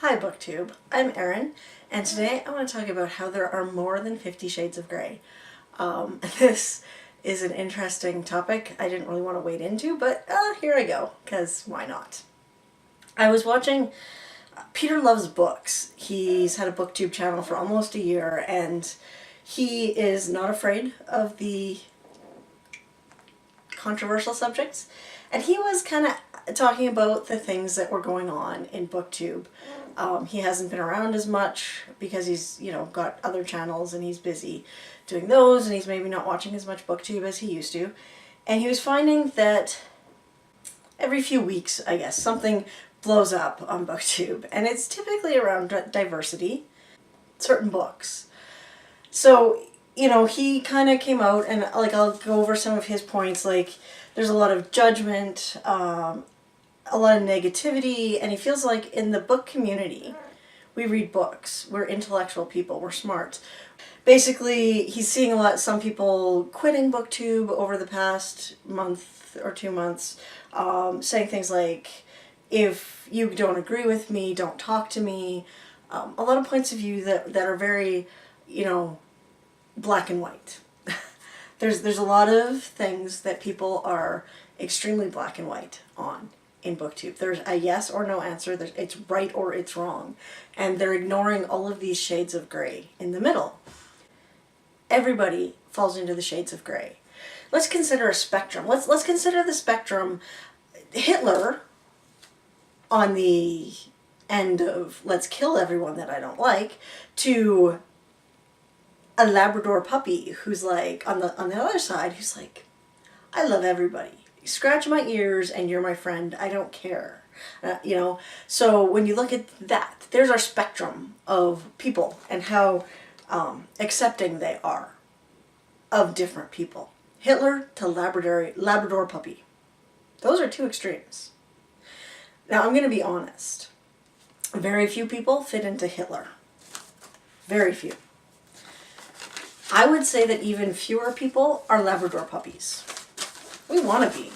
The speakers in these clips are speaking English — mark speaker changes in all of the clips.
Speaker 1: Hi BookTube, I'm Erin, and today I want to talk about how there are more than 50 shades of grey. This is an interesting topic I didn't really want to wade into, but here I go, because why not? I was watching Peter Loves Books. He's had a BookTube channel for almost a year, and he is not afraid of the controversial subjects. And he was kind of talking about the things that were going on in BookTube. He hasn't been around as much because he's, got other channels and he's busy doing those, and he's maybe not watching as much BookTube as he used to. And he was finding that every few weeks, I guess, something blows up on BookTube, and it's typically around diversity, certain books. So, he kind of came out, and I'll go over some of his points. There's a lot of judgment, a lot of negativity, and he feels like in the book community, we read books, we're intellectual people, we're smart. Basically, he's seeing some people quitting BookTube over the past month or 2 months, saying things like, if you don't agree with me, don't talk to me. A lot of points of view that are very, black and white. There's a lot of things that people are extremely black and white on in BookTube. There's a yes or no answer. It's right or it's wrong. And they're ignoring all of these shades of gray in the middle. Everybody falls into the shades of gray. Let's consider a spectrum. Let's consider the spectrum. Hitler, on the end of let's kill everyone that I don't like, to a Labrador puppy who's like on the other side, who's like, I love everybody. Scratch my ears and you're my friend. I don't care. So when you look at that, there's our spectrum of people and how accepting they are of different people. Hitler to Labrador puppy. Those are two extremes. Now I'm going to be honest. Very few people fit into Hitler. Very few. I would say that even fewer people are Labrador puppies. We want to be.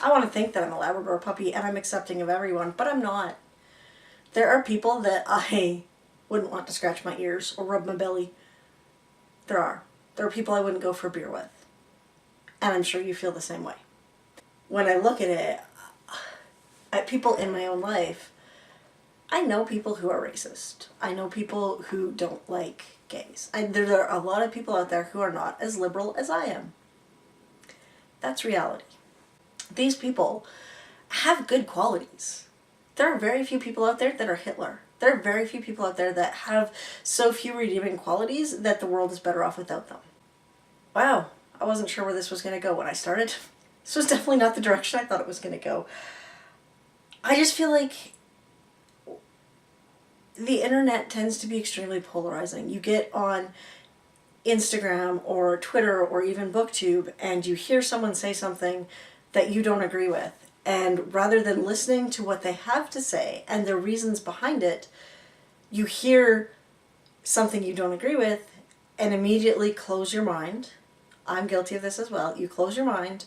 Speaker 1: I want to think that I'm a Labrador puppy and I'm accepting of everyone, but I'm not. There are people that I wouldn't want to scratch my ears or rub my belly. There are. There are people I wouldn't go for a beer with. And I'm sure you feel the same way. When I look at it, at people in my own life, I know people who are racist. I know people who don't like gays. There are a lot of people out there who are not as liberal as I am. That's reality. These people have good qualities. There are very few people out there that are Hitler. There are very few people out there that have so few redeeming qualities that the world is better off without them. Wow, I wasn't sure where this was going to go when I started. This was definitely not the direction I thought it was going to go. I just feel like the internet tends to be extremely polarizing. You get on Instagram or Twitter or even BookTube and you hear someone say something that you don't agree with, and rather than listening to what they have to say and their reasons behind it, you hear something you don't agree with and immediately close your mind. I'm guilty of this as well. You close your mind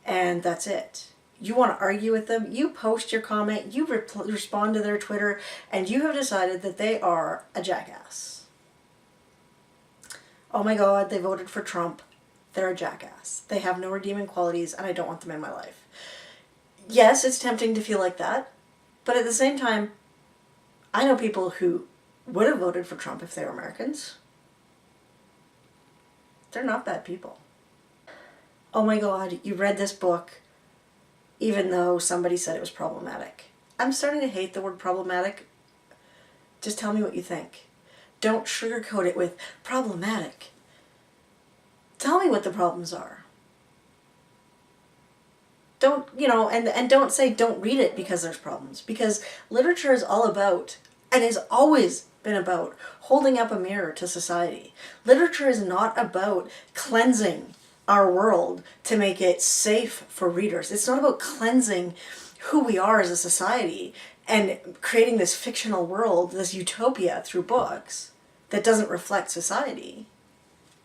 Speaker 1: and that's it. You want to argue with them, you post your comment, you respond to their Twitter, and you have decided that they are a jackass. Oh my God, they voted for Trump. They're a jackass. They have no redeeming qualities, and I don't want them in my life. Yes, it's tempting to feel like that, but at the same time, I know people who would have voted for Trump if they were Americans. They're not bad people. Oh my God, you read this book even though somebody said it was problematic. I'm starting to hate the word problematic. Just tell me what you think. Don't sugarcoat it with problematic. Tell me what the problems are. Don't, and don't say don't read it because there's problems. Because literature is all about, and has always been about, holding up a mirror to society. Literature is not about cleansing our world to make it safe for readers. It's not about cleansing who we are as a society and creating this fictional world, this utopia through books that doesn't reflect society.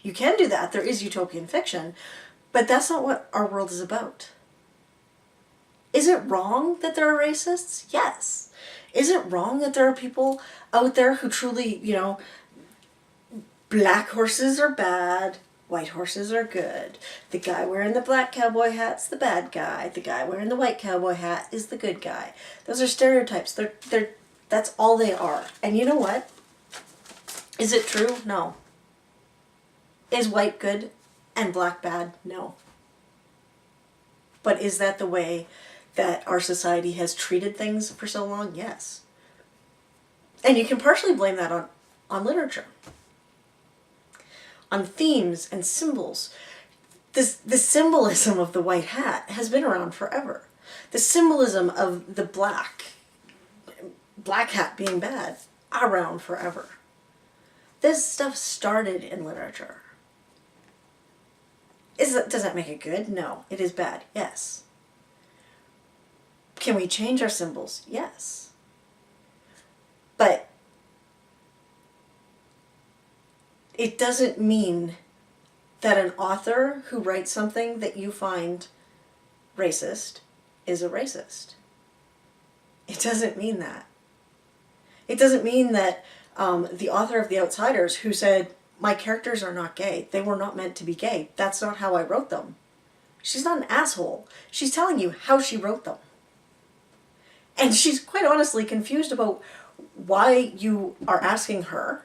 Speaker 1: You can do that. There is utopian fiction, but that's not what our world is about. Is it wrong that there are racists? Yes. Is it wrong that there are people out there who truly, you know, black horses are bad, white horses are good. The guy wearing the black cowboy hat's the bad guy. The guy wearing the white cowboy hat is the good guy. Those are stereotypes. That's all they are. And you know what? Is it true? No. Is white good and black bad? No. But is that the way that our society has treated things for so long? Yes. And you can partially blame that on literature, on themes and symbols. The symbolism of the white hat has been around forever. The symbolism of the black hat being bad, around forever. This stuff started in literature. Does that make it good? No. It is bad. Yes. Can we change our symbols? Yes. But it doesn't mean that an author who writes something that you find racist is a racist. It doesn't mean that. It doesn't mean that the author of The Outsiders who said, my characters are not gay, they were not meant to be gay, that's not how I wrote them. She's not an asshole. She's telling you how she wrote them. And she's quite honestly confused about why you are asking her.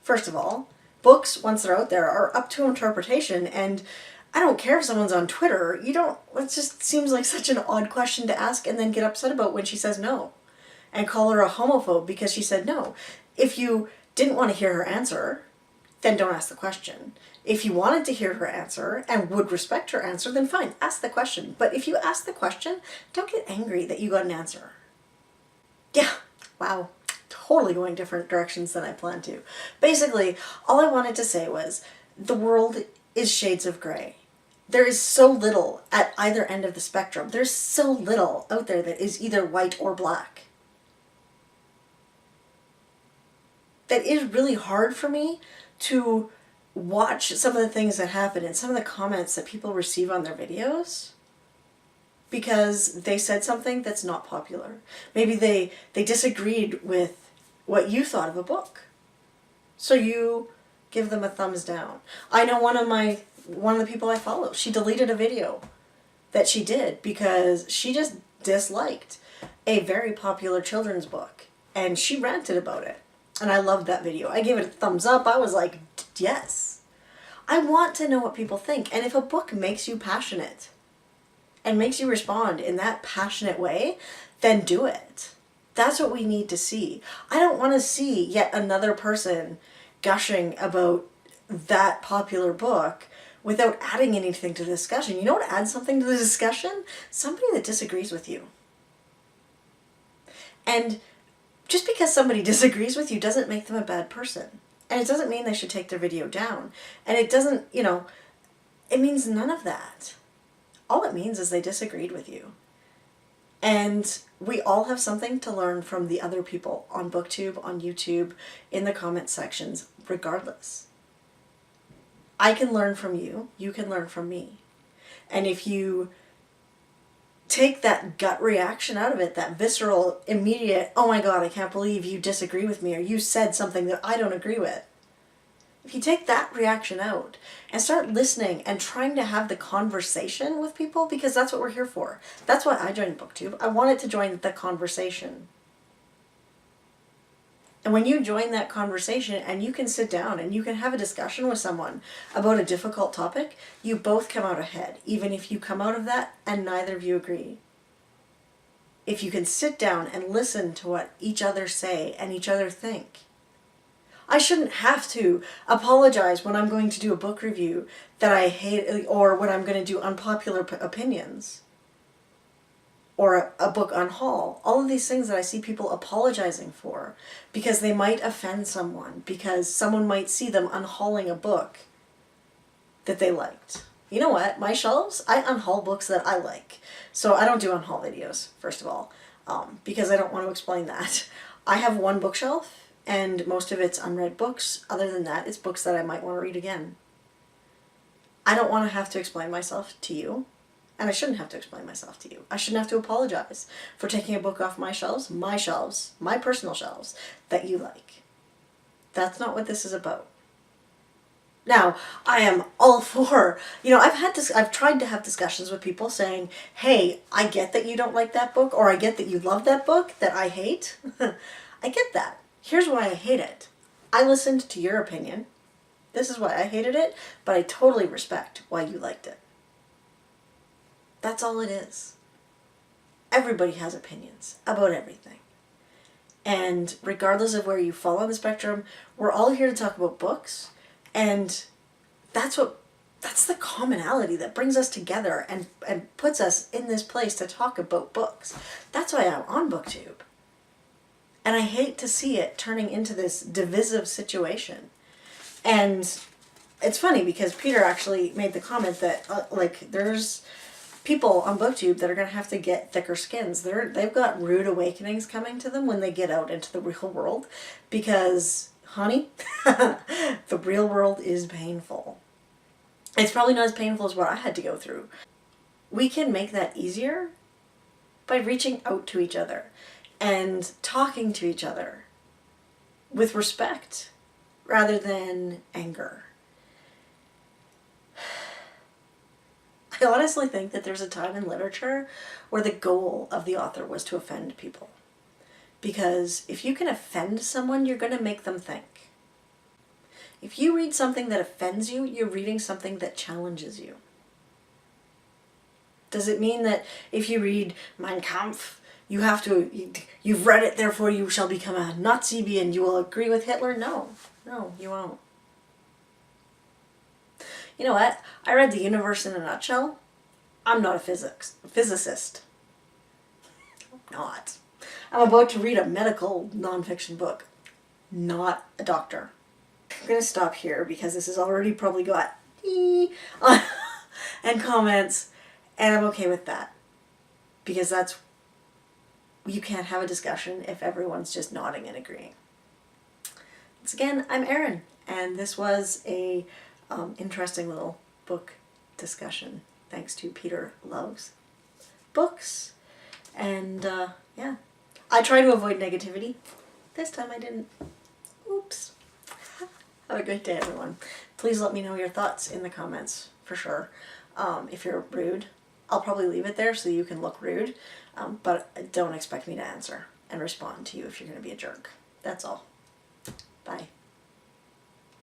Speaker 1: First of all, books, once they're out there, are up to interpretation, and I don't care if someone's on Twitter, it just seems like such an odd question to ask and then get upset about when she says no. And call her a homophobe because she said no. If you didn't want to hear her answer, then don't ask the question. If you wanted to hear her answer and would respect her answer, then fine, ask the question. But if you ask the question, don't get angry that you got an answer. Yeah, wow, totally going different directions than I planned to. Basically, all I wanted to say was, the world is shades of gray. There is so little at either end of the spectrum. There's so little out there that is either white or black. That is really hard for me to watch some of the things that happen and some of the comments that people receive on their videos because they said something that's not popular. Maybe they disagreed with what you thought of a book. So you give them a thumbs down. I know one of the people I follow, she deleted a video that she did because she just disliked a very popular children's book and she ranted about it. And I loved that video. I gave it a thumbs up. I was like, yes. I want to know what people think. And if a book makes you passionate and makes you respond in that passionate way, then do it. That's what we need to see. I don't want to see yet another person gushing about that popular book without adding anything to the discussion. You know what adds something to the discussion? Somebody that disagrees with you. And just because somebody disagrees with you doesn't make them a bad person. And it doesn't mean they should take their video down. And it doesn't, it means none of that. All it means is they disagreed with you. And we all have something to learn from the other people on BookTube, on YouTube, in the comment sections, regardless. I can learn from you. You can learn from me. And if you take that gut reaction out of it, that visceral, immediate, oh my God, I can't believe you disagree with me or you said something that I don't agree with. If you take that reaction out and start listening and trying to have the conversation with people, because that's what we're here for. That's why I joined BookTube. I wanted to join the conversation. And when you join that conversation and you can sit down and you can have a discussion with someone about a difficult topic, you both come out ahead, even if you come out of that and neither of you agree. If you can sit down and listen to what each other say and each other think. I shouldn't have to apologize when I'm going to do a book review that I hate or when I'm going to do unpopular opinions. Or a book unhaul. All of these things that I see people apologizing for because they might offend someone, because someone might see them unhauling a book that they liked. You know what? My shelves, I unhaul books that I like. So I don't do unhaul videos, first of all, because I don't want to explain that. I have one bookshelf and most of it's unread books. Other than that, it's books that I might want to read again. I don't want to have to explain myself to you. And I shouldn't have to explain myself to you. I shouldn't have to apologize for taking a book off my shelves, my personal shelves, that you like. That's not what this is about. Now, I am all for, I've tried to have discussions with people saying, hey, I get that you don't like that book, or I get that you love that book that I hate. I get that. Here's why I hate it. I listened to your opinion. This is why I hated it, but I totally respect why you liked it. That's all it is. Everybody has opinions about everything. And regardless of where you fall on the spectrum, we're all here to talk about books. And that's the commonality that brings us together and puts us in this place to talk about books. That's why I'm on BookTube. And I hate to see it turning into this divisive situation. And it's funny because Peter actually made the comment that there's people on BookTube that are going to have to get thicker skins. They've got rude awakenings coming to them when they get out into the real world because, honey, the real world is painful. It's probably not as painful as what I had to go through. We can make that easier by reaching out to each other and talking to each other with respect rather than anger. I honestly think that there's a time in literature where the goal of the author was to offend people. Because if you can offend someone, you're going to make them think. If you read something that offends you, you're reading something that challenges you. Does it mean that if you read Mein Kampf, you've read it, therefore you shall become a Nazi and you will agree with Hitler? No, you won't. You know what? I read The Universe in a Nutshell. I'm not a physicist. I'm not. I'm about to read a medical nonfiction book. Not a doctor. I'm going to stop here because this has already probably got and comments, and I'm okay with that. Because you can't have a discussion if everyone's just nodding and agreeing. Once again, I'm Erin, and this was a interesting little book discussion. Thanks to Peter Loves Books. And yeah, I try to avoid negativity. This time I didn't. Oops. Have a great day, everyone. Please let me know your thoughts in the comments, for sure. If you're rude, I'll probably leave it there so you can look rude, but don't expect me to answer and respond to you if you're going to be a jerk. That's all. Bye.